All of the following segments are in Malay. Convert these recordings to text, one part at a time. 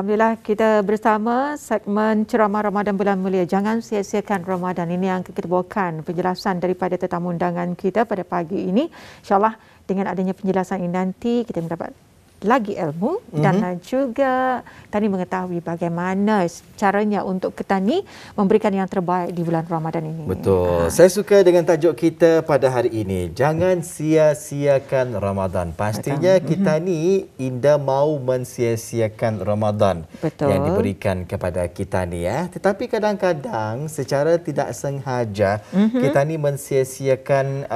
Alhamdulillah kita bersama segmen ceramah Ramadan bulan mulia. Jangan sia-siakan Ramadan. Ini yang kita bawakan penjelasan daripada tetamu undangan kita pada pagi ini. InsyaAllah dengan adanya penjelasan ini nanti kita mendapat lagi ilmu dan juga Tani mengetahui bagaimana caranya untuk Tani memberikan yang terbaik di bulan Ramadan ini. Betul. Saya suka dengan tajuk kita pada hari ini. Jangan sia-siakan Ramadan. Pastinya kita ni indah mau mensia-siakan Ramadan yang diberikan kepada kita ni ya. Tetapi kadang-kadang secara tidak sengaja kita ni mensia-siakan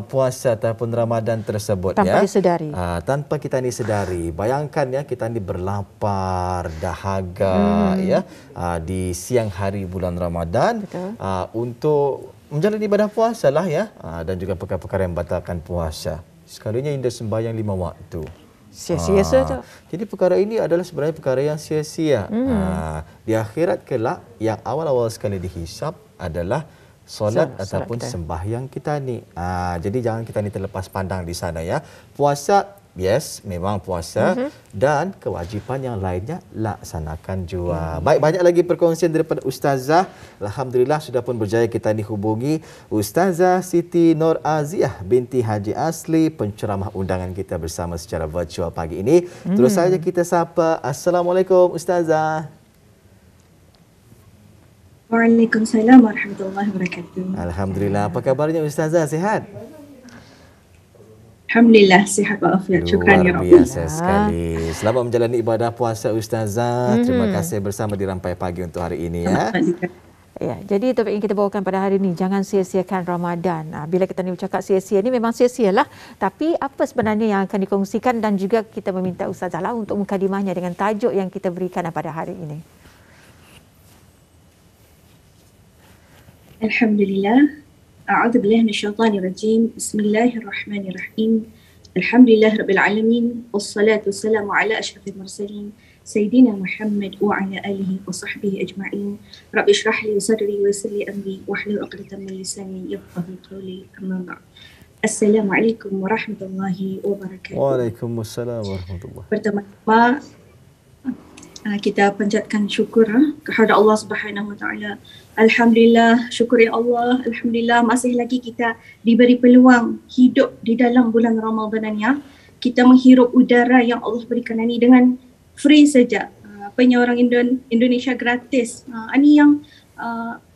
puasa ataupun Ramadan tersebut tanpa disedari. Tanpa kita ni sedari. Bayangkan ya, kita ni berlapar, dahaga ya di siang hari bulan Ramadan untuk menjalani ibadah puasa lah ya, dan juga perkara-perkara yang batalkan puasa. Sekalinya indah sembahyang 5 waktu. Sia-sia tu. Jadi perkara ini adalah sebenarnya perkara yang sia-sia. Di akhirat kelak yang awal-awal sekali dihisap adalah solat ataupun sembahyang kita ni. Jadi jangan kita ni terlepas pandang di sana ya. Puasa, yes, memang puasa dan kewajipan yang lainnya laksanakan jua. Baik, banyak lagi perkongsian daripada Ustazah. Alhamdulillah sudah pun berjaya kita dihubungi Ustazah Siti Nur Aziah binti Haji Asli, penceramah undangan kita bersama secara virtual pagi ini. Terus saja kita sapa. Assalamualaikum Ustazah. Waalaikumsalam warahmatullahi wabarakatuh. Alhamdulillah. Apa kabarnya Ustazah? Sihat? Alhamdulillah, sihat walafiat. Syukran ya Rabbi. Luar biasa sekali. Selamat menjalani ibadah puasa Ustazah. Terima kasih bersama di Rampai Pagi untuk hari ini ya. Ya, jadi topik yang kita bawakan pada hari ini, jangan sia-siakan Ramadan. Bila kita ni bercakap sia-sia ni memang sia-sialah, tapi apa sebenarnya yang akan dikongsikan dan juga kita meminta Ustazah lah untuk mukadimahnya dengan tajuk yang kita berikan pada hari ini. Alhamdulillah. أعوذ بالله من الشيطان الرجيم بسم الله الرحمن الرحيم الحمد لله رب العالمين والصلاة والسلام على أشرف المرسلين سيدنا محمد وعلى آله وصحبه أجمعين رب اشرح لي صدري ويسر لي أمري واحلل عقدة من لساني يفقهوا قولي أما بعد السلام عليكم ورحمة الله وبركاته. Waalaikumsalam warahmatullahi. Pertama-tama kita panjatkan syukur kepada Allah Subhanahu Wa Taala. Alhamdulillah, syukur ya Allah. Alhamdulillah masih lagi kita diberi peluang hidup di dalam bulan Ramadan ini. Kita menghirup udara yang Allah berikan ini dengan free saja. Orang Indonesia gratis. Ini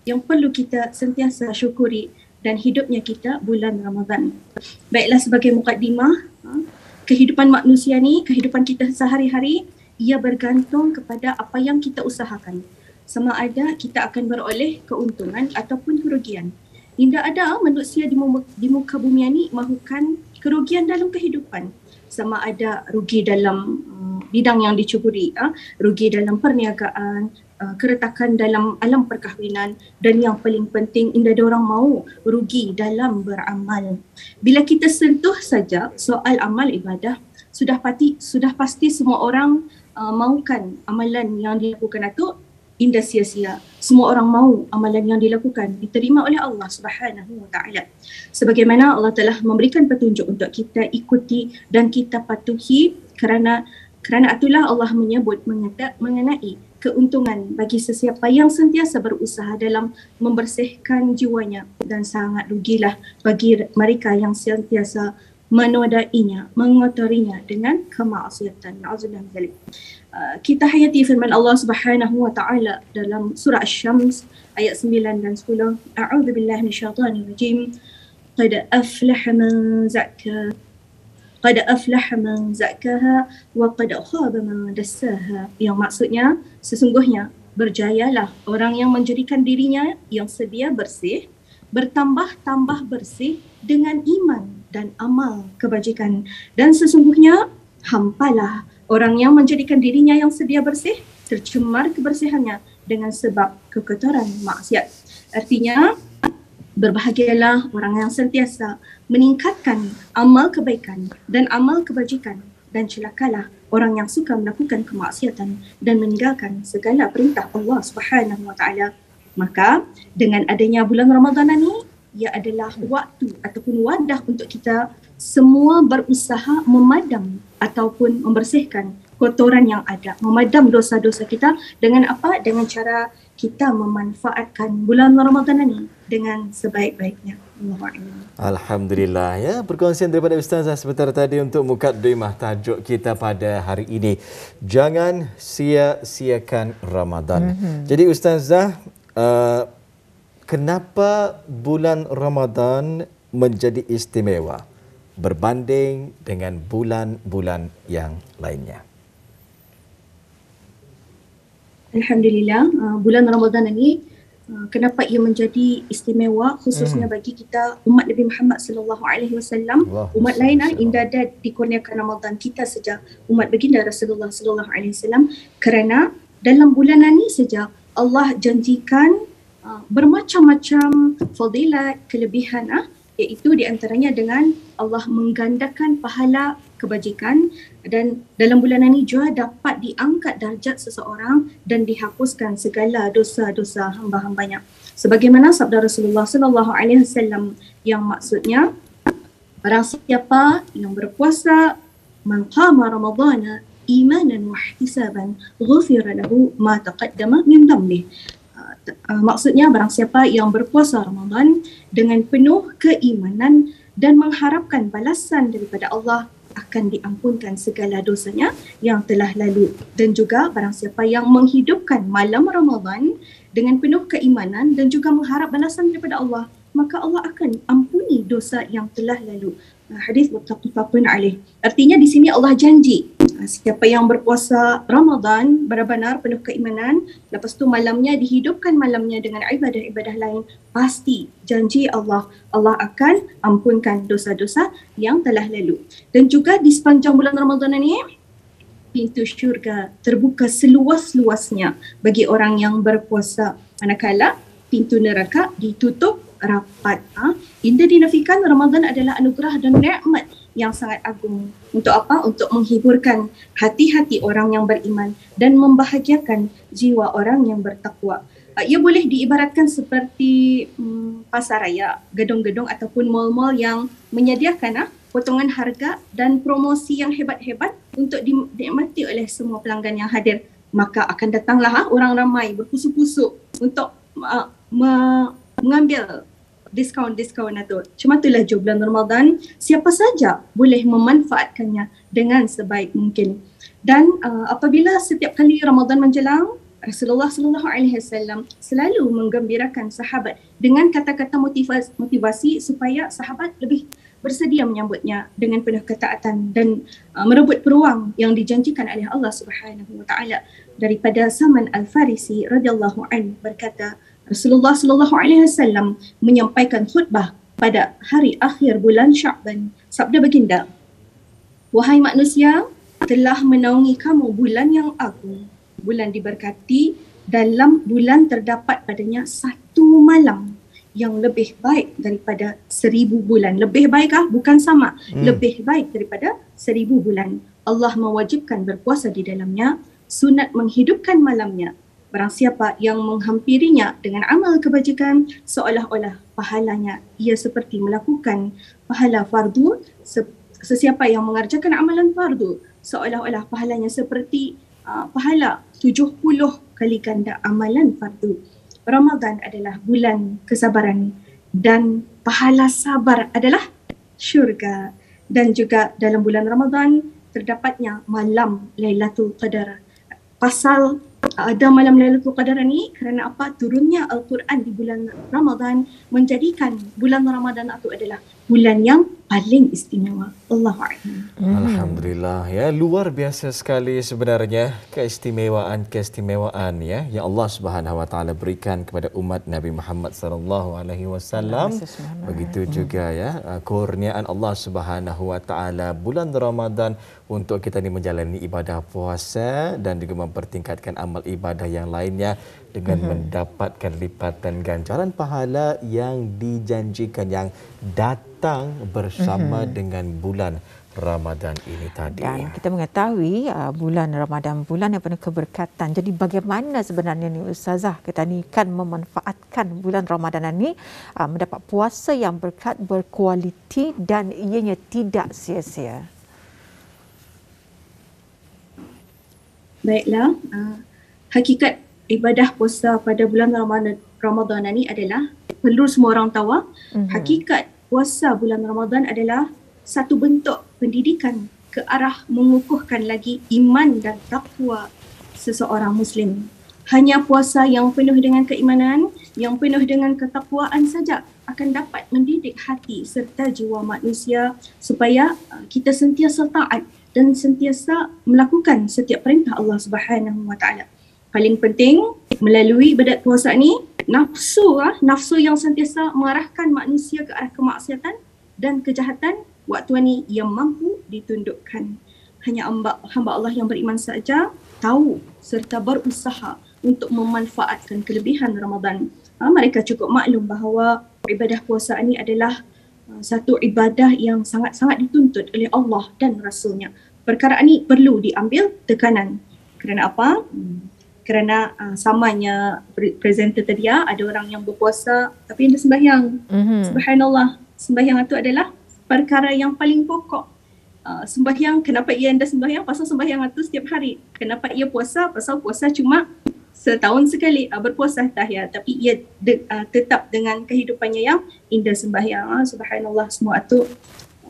yang perlu kita sentiasa syukuri dan hidupnya kita bulan Ramadan. Baiklah, sebagai mukadimah, kehidupan manusia ni, kehidupan kita sehari-hari, ia bergantung kepada apa yang kita usahakan. Sama ada kita akan beroleh keuntungan ataupun kerugian. Tidak ada manusia di muka bumi ini mahukan kerugian dalam kehidupan. Sama ada rugi dalam bidang yang dicuburi, rugi dalam perniagaan, keretakan dalam alam perkahwinan, dan yang paling penting, tidak ada orang mahu rugi dalam beramal. Bila kita sentuh saja soal amal ibadah, sudah pasti semua orang mahukan amalan yang dilakukan itu indah sia-sia. Semua orang mahu amalan yang dilakukan diterima oleh Allah Subhanahu Wa Taala. Sebagaimana Allah telah memberikan petunjuk untuk kita ikuti dan kita patuhi, kerana itulah Allah menyebut mengenai keuntungan bagi sesiapa yang sentiasa berusaha dalam membersihkan jiwanya, dan sangat rugilah bagi mereka yang sentiasa menodainya, mengotorinya dengan kemaksiatan. Na'udzubillah. Kita hayati firman Allah Subhanahu Wa Taala dalam surah Asy-Syams ayat 9 dan 10. A'udzu billahi minasyaitonir rajim. Qad aflaha man zakkaha wa qad khaba man dassaha. Yang maksudnya, sesungguhnya berjayalah orang yang menjadikan dirinya yang sedia bersih, bertambah-tambah bersih dengan iman dan amal kebajikan, dan sesungguhnya hampalah orang yang menjadikan dirinya yang sedia bersih, tercemar kebersihannya dengan sebab kekotoran maksiat. Artinya, berbahagialah orang yang sentiasa meningkatkan amal kebaikan dan amal kebajikan, dan celakalah orang yang suka melakukan kemaksiatan dan meninggalkan segala perintah Allah Subhanahu Wa Taala. Maka dengan adanya bulan Ramadan ini, ia adalah waktu ataupun wadah untuk kita semua berusaha memadam ataupun membersihkan kotoran yang ada, memadam dosa-dosa kita dengan apa? Dengan cara kita memanfaatkan bulan Ramadan ini dengan sebaik-baiknya. Alhamdulillah ya, perkongsian daripada Ustazah sebentar tadi untuk mukaddimah tajuk kita pada hari ini. Jangan sia-siakan Ramadan. Jadi Ustazah, kenapa bulan Ramadan menjadi istimewa berbanding dengan bulan-bulan yang lainnya? Alhamdulillah, bulan Ramadan ini kenapa ia menjadi istimewa khususnya bagi kita umat Nabi Muhammad sallallahu alaihi wasallam. Umat lain indah dikurniakan Ramadan, kita saja umat baginda Rasulullah sallallahu alaihi wasallam, kerana dalam bulan ini saja Allah janjikan bermacam-macam fadilat, kelebihan, iaitu di antaranya dengan Allah menggandakan pahala kebajikan, dan dalam bulan ini juga dapat diangkat darjat seseorang dan dihapuskan segala dosa-dosa hamba-hambanya. Sebagaimana sabda Rasulullah sallallahu alaihi wasallam yang maksudnya, barang siapa yang berpuasa, man qama ramadhana imanan wa ihtisaban ghufira lahu ma taqaddama min dhanbihi. Maksudnya barang siapa yang berpuasa Ramadan dengan penuh keimanan dan mengharapkan balasan daripada Allah, akan diampunkan segala dosanya yang telah lalu. Dan juga barang siapa yang menghidupkan malam Ramadan dengan penuh keimanan dan juga mengharap balasan daripada Allah, maka Allah akan ampuni dosa yang telah lalu. Hadis muttafaqun alaih. Artinya di sini Allah janji, siapa yang berpuasa Ramadan benar-benar penuh keimanan, lepas tu malamnya dihidupkan malamnya dengan ibadah-ibadah lain, pasti janji Allah akan ampunkan dosa-dosa yang telah lalu. Dan juga di sepanjang bulan Ramadan ini, pintu syurga terbuka seluas-luasnya bagi orang yang berpuasa, manakala pintu neraka ditutup rapat. Indah dinafikan, Ramadan adalah anugerah dan nikmat yang sangat agung. Untuk apa? Untuk menghiburkan hati-hati orang yang beriman dan membahagiakan jiwa orang yang bertakwa. Ia boleh diibaratkan seperti pasar raya, gedung-gedung ataupun mal-mal yang menyediakan potongan harga dan promosi yang hebat-hebat untuk dinikmati oleh semua pelanggan yang hadir. Maka akan datanglah orang ramai berpusuk-pusuk untuk mengambil diskaun-diskaun itu. Cuma itulah je bulan Ramadan, siapa saja boleh memanfaatkannya dengan sebaik mungkin. Dan apabila setiap kali Ramadan menjelang, Rasulullah sallallahu alaihi wasallam selalu menggembirakan sahabat dengan kata-kata motivasi supaya sahabat lebih bersedia menyambutnya dengan penuh ketaatan dan merebut peluang yang dijanjikan oleh Allah Subhanahu wa taala. Daripada Salman Al-Farisi radhiyallahu anhu berkata, Rasulullah sallallahu alaihi wasallam menyampaikan khutbah pada hari akhir bulan Sya'ban. Sabda baginda, "Wahai manusia, telah menaungi kamu bulan yang agung, bulan diberkati, dalam bulan terdapat padanya satu malam yang lebih baik daripada 1000 bulan." Lebih baikkah? Bukan sama. Lebih baik daripada 1000 bulan. Allah mewajibkan berpuasa di dalamnya, sunat menghidupkan malamnya. Barang siapa yang menghampirinya dengan amal kebajikan, seolah-olah pahalanya ia seperti melakukan pahala fardu. Sesiapa yang mengerjakan amalan fardu, seolah-olah pahalanya seperti pahala 70 kali ganda amalan fardu. Ramadan adalah bulan kesabaran dan pahala sabar adalah syurga. Dan juga dalam bulan Ramadan terdapatnya malam Lailatul Qadar. Pasal ada malam Lailatul Qadar ini kerana apa? Turunnya Al-Quran di bulan Ramadan menjadikan bulan Ramadan itu adalah bulan yang paling istimewa. Allahuakbar. Alhamdulillah ya, luar biasa sekali sebenarnya keistimewaan ya yang Allah Subhanahu wa taala berikan kepada umat Nabi Muhammad sallallahu alaihi wasallam. Begitu juga ya kurniaan Allah Subhanahu wa taala bulan Ramadan untuk kita ni menjalani ibadah puasa dan juga mempertingkatkan amal ibadah yang lainnya dengan mendapatkan lipatan ganjaran pahala yang dijanjikan yang datang bersama dengan bulan Ramadan ini tadi. Dan kita mengetahui bulan Ramadan bulan yang penuh keberkatan. Jadi bagaimana sebenarnya ni Ustazah kita ni kan memanfaatkan bulan Ramadan ini mendapat puasa yang berkat, berkualiti dan ianya tidak sia-sia. Baiklah, hakikat ibadah puasa pada bulan Ramadan ini adalah, perlu semua orang tahu, hakikat puasa bulan Ramadan adalah satu bentuk pendidikan ke arah mengukuhkan lagi iman dan takwa seseorang Muslim. Hanya puasa yang penuh dengan keimanan, yang penuh dengan ketakwaan saja akan dapat mendidik hati serta jiwa manusia supaya kita sentiasa taat dan sentiasa melakukan setiap perintah Allah Subhanahu Wa Taala. Paling penting melalui ibadat puasa ni, nafsu yang sentiasa mengarahkan manusia ke arah kemaksiatan dan kejahatan, waktu ni yang mampu ditundukkan. Hanya hamba Allah yang beriman saja tahu serta berusaha untuk memanfaatkan kelebihan Ramadan. Mereka cukup maklum bahawa ibadah puasa ini adalah satu ibadah yang sangat-sangat dituntut oleh Allah dan Rasulnya. Perkara ini perlu diambil tekanan. Kerana apa? Kerana samanya presenter tadi, ada orang yang berpuasa tapi dia sembahyang. Subhanallah, sembahyang itu adalah perkara yang paling pokok. Sembahyang, kenapa ia anda sembahyang? Pasal sembahyang itu setiap hari. Kenapa ia puasa? Pasal puasa cuma setahun sekali berpuasa tahiyat, tapi ia tetap dengan kehidupannya yang indah sembahyang. Subhanallah, semua itu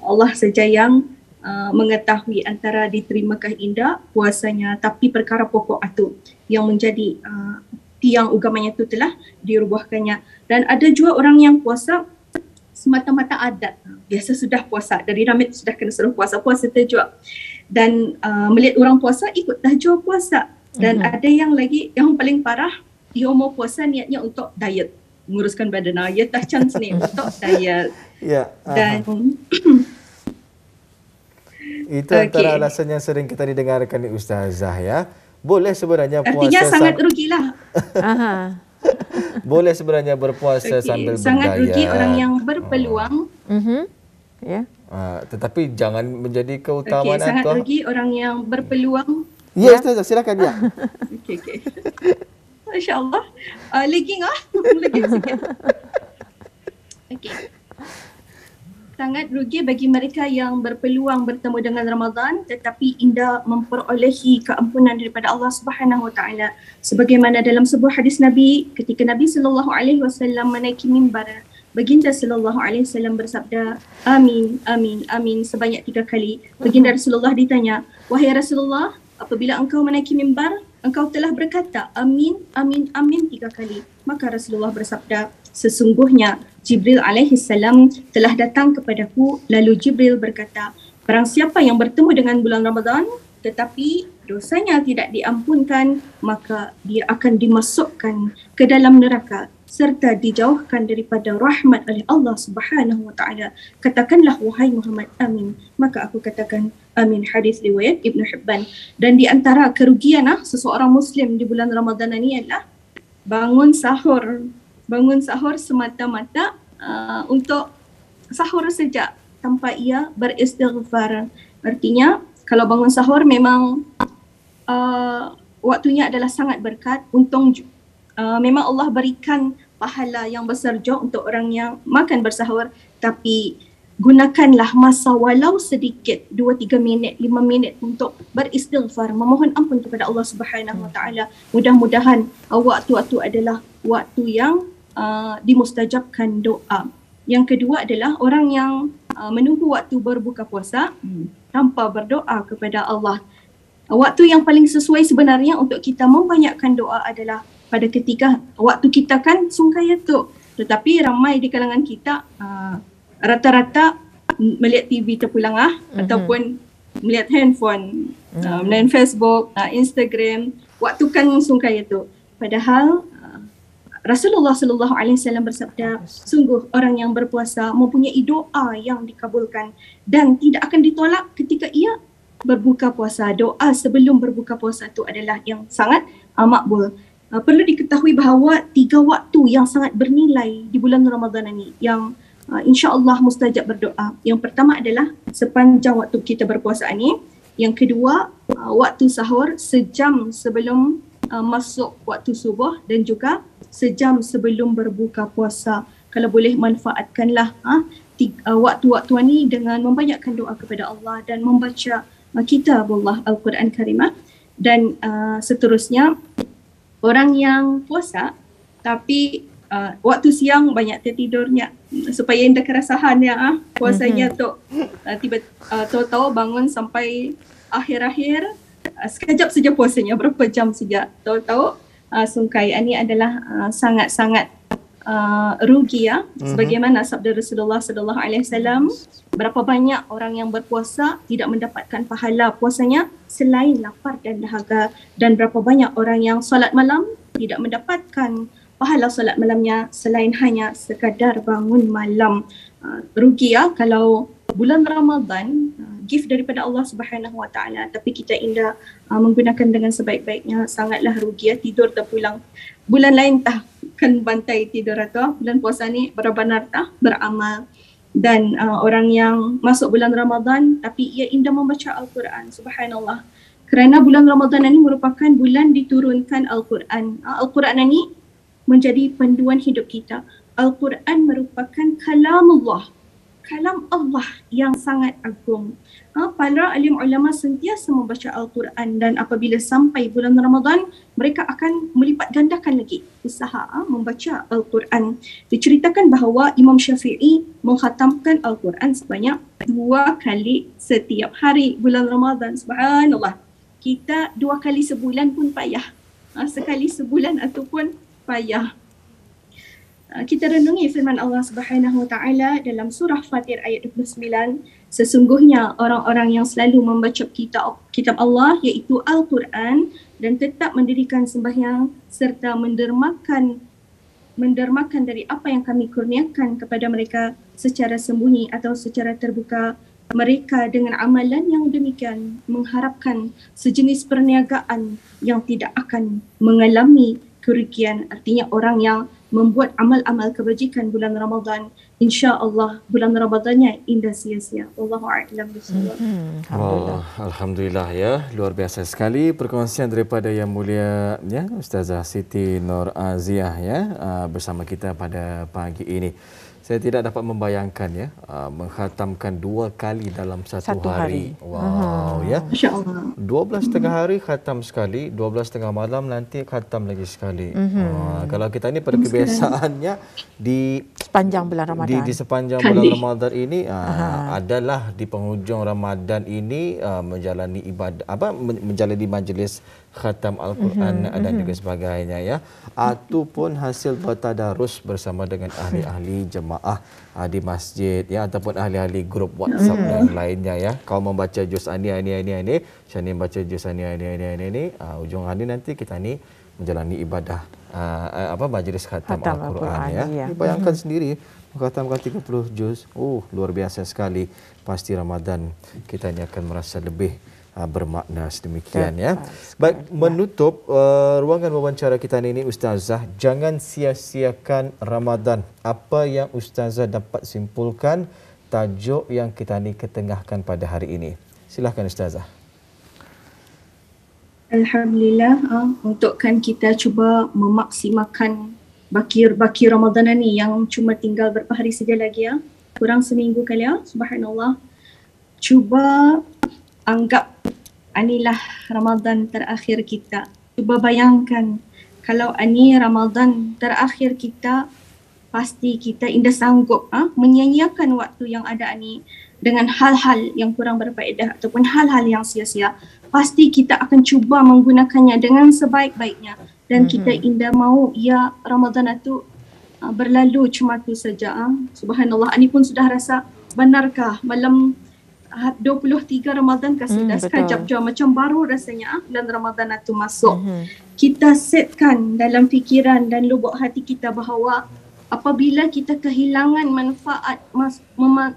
Allah saja yang mengetahui antara diterimakah indah puasanya, tapi perkara pokok itu yang menjadi tiang agamanya itu telah dirubuhkannya. Dan ada juga orang yang puasa semata-mata adat, biasa sudah puasa, dari ramai sudah kena suruh puasa tahajud, dan melihat orang puasa ikut tahajud puasa. Dan ada yang lagi, yang paling parah, dia mau puasa niatnya untuk diet, menguruskan badan. Ya tak chance ni untuk diet. Ya. Dan itu antara alasan yang sering kita didengarkan ni Ustazah ya. Boleh sebenarnya puasa. Artinya sangat rugilah. Boleh sebenarnya berpuasa sambil sangat berdaya. Rugi orang yang berpeluang. Ya. Tetapi jangan menjadi keutamaan sangat tu. rugi orang yang berpeluang. Ya Ustazah, silakan ya. Okey. Masya-Allah. Lagi sikit. Okey. Sangat rugi bagi mereka yang berpeluang bertemu dengan Ramadan tetapi indah memperolehi keampunan daripada Allah Subhanahu Wa Taala. Sebagaimana dalam sebuah hadis Nabi, ketika Nabi sallallahu alaihi wasallam menaiki mimbar, Baginda sallallahu alaihi wasallam bersabda, amin, amin, amin sebanyak 3 kali. Baginda Rasulullah ditanya, wahai Rasulullah, apabila engkau menaiki mimbar, engkau telah berkata amin, amin, amin 3 kali. Maka Rasulullah bersabda, sesungguhnya Jibril alaihi salam telah datang kepadaku, lalu Jibril berkata, barang siapa yang bertemu dengan bulan Ramadan tetapi dosanya tidak diampunkan, maka dia akan dimasukkan ke dalam neraka serta dijauhkan daripada rahmat oleh Allah Subhanahu Wa Taala. Katakanlah wahai Muhammad, amin. Maka aku katakan amin. Hadis riwayat Ibn Hibban. Dan di antara kerugian seseorang Muslim di bulan Ramadan ini adalah bangun sahur semata-mata untuk sahur saja tanpa ia beristighfar. Artinya kalau bangun sahur memang waktunya adalah sangat berkat, untung memang Allah berikan pahala yang besar juga untuk orang yang makan bersahur, tapi gunakanlah masa walau sedikit 2-3 minit, 5 minit untuk beristighfar, memohon ampun kepada Allah Subhanahu Wa Taala. Mudah-mudahan waktu-waktu adalah waktu yang dimustajabkan doa. Yang kedua adalah orang yang menunggu waktu berbuka puasa tanpa berdoa kepada Allah. Waktu yang paling sesuai sebenarnya untuk kita membanyakkan doa adalah pada ketika waktu kita kan sungkai tu. Tetapi ramai di kalangan kita rata-rata melihat TV terpulang ataupun melihat handphone, melihat Facebook, Instagram, waktu kan sungkai tu. Padahal Rasulullah sallallahu alaihi wasallam bersabda, sungguh orang yang berpuasa mempunyai doa yang dikabulkan dan tidak akan ditolak ketika ia berbuka puasa. Doa sebelum berbuka puasa itu adalah yang sangat makbul. Perlu diketahui bahawa 3 waktu yang sangat bernilai di bulan Ramadan ini yang insya-Allah mustajab berdoa. Yang pertama adalah sepanjang waktu kita berpuasa ini. Yang kedua, waktu sahur sejam sebelum masuk waktu subuh dan juga sejam sebelum berbuka puasa. Kalau boleh manfaatkanlah waktu-waktu ini dengan membanyakkan doa kepada Allah dan membaca kitab Allah Al-Quran Karimah. Dan seterusnya, orang yang puasa tapi waktu siang banyak tertidurnya supaya indah kerasahan ya puasanya tu tiba tahu-tahu bangun sampai akhir-akhir sekejap saja puasanya, berapa jam saja tahu-tahu sungkai. Ini adalah sangat-sangat rugi ya. Sebagaimana sabda Rasulullah sallallahu alaihi wasallam, berapa banyak orang yang berpuasa tidak mendapatkan pahala puasanya selain lapar dan dahaga, dan berapa banyak orang yang solat malam tidak mendapatkan pahala solat malamnya selain hanya sekadar bangun malam. Rugi ya kalau bulan Ramadan gift daripada Allah Subhanahu Wa Taala tapi kita indah menggunakan dengan sebaik-baiknya, sangatlah rugi ya. Tidur terpulang. Bulan lain tah kan bantai tidur atau bulan puasa ni benar-benar tah beramal. Dan orang yang masuk bulan Ramadan tapi ia indah membaca Al-Quran, subhanallah. Kerana bulan Ramadan ini merupakan bulan diturunkan Al-Quran. Al-Quran ini menjadi panduan hidup kita. Al-Quran merupakan kalamullah, kalam Allah yang sangat agung. Para alim ulama sentiasa membaca Al-Quran dan apabila sampai bulan Ramadan, mereka akan melipat gandakan lagi usaha membaca Al-Quran. Diceritakan bahawa Imam Syafi'i mengkhatamkan Al-Quran sebanyak 2 kali setiap hari bulan Ramadan. Subhanallah. Kita 2 kali sebulan pun payah. Sekali sebulan ataupun payah. Kita renungi firman Allah Subhanahu Wa Taala dalam surah Fatir ayat 29. Sesungguhnya orang-orang yang selalu membaca kitab Allah iaitu Al-Quran dan tetap mendirikan sembahyang serta mendermakan dari apa yang kami kurniakan kepada mereka secara sembunyi atau secara terbuka, mereka dengan amalan yang demikian mengharapkan sejenis perniagaan yang tidak akan mengalami kerugian. Artinya orang yang membuat amal-amal kebajikan bulan Ramadan, insya-Allah bulan Ramadannya indah sia-sia. Wallahu a'lam bishawab. Alhamdulillah ya, luar biasa sekali perkongsian daripada Yang Mulia ya Ustazah Siti Nur Aziah ya bersama kita pada pagi ini. Saya tidak dapat membayangkan ya mengkhatamkan 2 kali dalam satu hari. Wow ya. Masya-Allah. 12 tengah hari khatam sekali, 12 tengah malam nanti khatam lagi sekali. Kalau kita ni pada kebiasaannya di sepanjang bulan Ramadan. Di sepanjang bulan Ramadan ini adalah di penghujung Ramadan ini menjalani ibadah menjalani majlis khatam Al-Quran dan juga sebagainya ya, ataupun hasil bertadarus bersama dengan ahli-ahli jemaah di masjid ya, ataupun ahli-ahli grup WhatsApp dan lainnya ya. Kau membaca juz ini, Syani membaca juz ini, ujung hari nanti kita ni menjalani ibadah majlis khatam Al-Quran ya. Bayangkan sendiri mengkhatamkan 30 juz. Luar biasa sekali. Pasti Ramadan kita ni akan merasa lebih bermakna sedemikian ya. Baik, menutup ruangan wawancara kita ini Ustazah, jangan sia-siakan Ramadan. Apa yang Ustazah dapat simpulkan tajuk yang kita ni ketengahkan pada hari ini? Silakan Ustazah. Alhamdulillah, untukkan kita cuba memaksimalkan baki Ramadan ini yang cuma tinggal berapa hari saja lagi ya. Kurang seminggu kali ya. Subhanallah. Cuba anggap inilah Ramadan terakhir kita. Cuba bayangkan kalau ini Ramadan terakhir kita, pasti kita indah sanggup menyanyiakan waktu yang ada ini dengan hal-hal yang kurang berfaedah ataupun hal-hal yang sia-sia. Pasti kita akan cuba menggunakannya dengan sebaik-baiknya dan kita indah mau ya Ramadan itu berlalu cuma tu saja. Subhanallah, ini pun sudah rasa benarkah malam 23 Ramadan kan sudah sekejap je macam baru rasanya bulan Ramadan itu masuk. Kita setkan dalam fikiran dan lubuk hati kita bahawa apabila kita kehilangan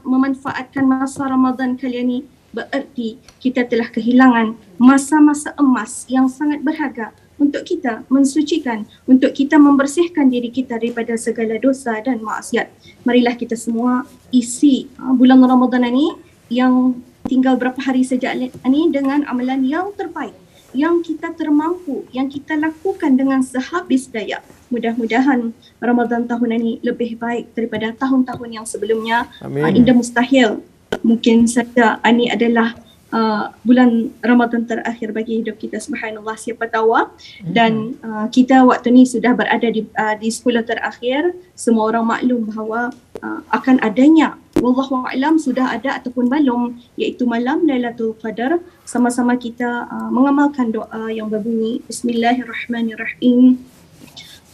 memanfaatkan masa Ramadan kali ini, bererti kita telah kehilangan masa-masa emas yang sangat berharga untuk kita mensucikan, untuk kita membersihkan diri kita daripada segala dosa dan maksiat. Marilah kita semua isi bulan Ramadan ini yang tinggal berapa hari saja ini dengan amalan yang terbaik, yang kita termampu, yang kita lakukan dengan sehabis daya. Mudah-mudahan Ramadan tahun ini lebih baik daripada tahun-tahun yang sebelumnya. Indah mustahil. Mungkin saja ini adalah bulan Ramadan terakhir bagi hidup kita, subhanallah, siapa tahu. Dan kita waktu ni sudah berada di 10 terakhir. Semua orang maklum bahawa akan adanya, wallahu a'lam, sudah ada ataupun belum, iaitu malam Lailatul Qadar. Sama-sama kita mengamalkan doa yang berbunyi Bismillahirrahmanirrahim.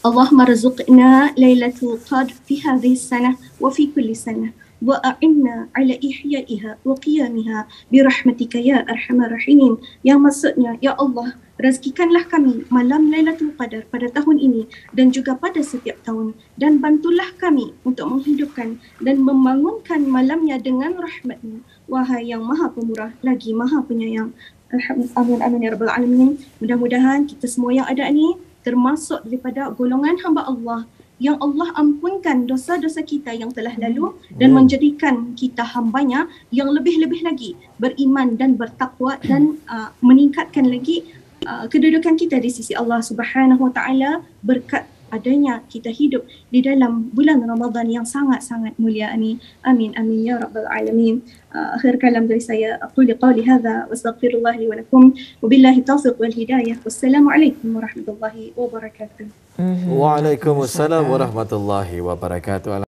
Allahumma rzuqna Lailatul Qadr fi hadhihi sanah wa fi kulli sanah wa a'inna ala ihya'iha wa qiyamiha bi rahmatika ya arhamar rahimin. Yang maksudnya, ya Allah, rezekikanlah kami malam Lailatul Qadar pada tahun ini dan juga pada setiap tahun, dan bantulah kami untuk menghidupkan dan membangunkan malamnya dengan rahmat-Mu, wahai yang Maha Pemurah lagi Maha Penyayang. Amin amin ya rabbal alamin. Mudah-mudahan kita semua yang ada ni termasuk daripada golongan hamba Allah yang Allah ampunkan dosa-dosa kita yang telah lalu dan menjadikan kita hambanya yang lebih-lebih lagi beriman dan bertakwa dan meningkatkan lagi kedudukan kita di sisi Allah Subhanahu Wa Taala berkat adanya kita hidup di dalam bulan Ramadan yang sangat-sangat mulia ini. Amin amin ya rabbal alamin. Akhir kalam dari saya, aqul qawli hadza wa astaghfirullah li wa lakum wa billahi taufiq wal hidayah. Wassalamualaikum warahmatullahi wabarakatuh. Waalaikumsalam warahmatullahi wabarakatuh.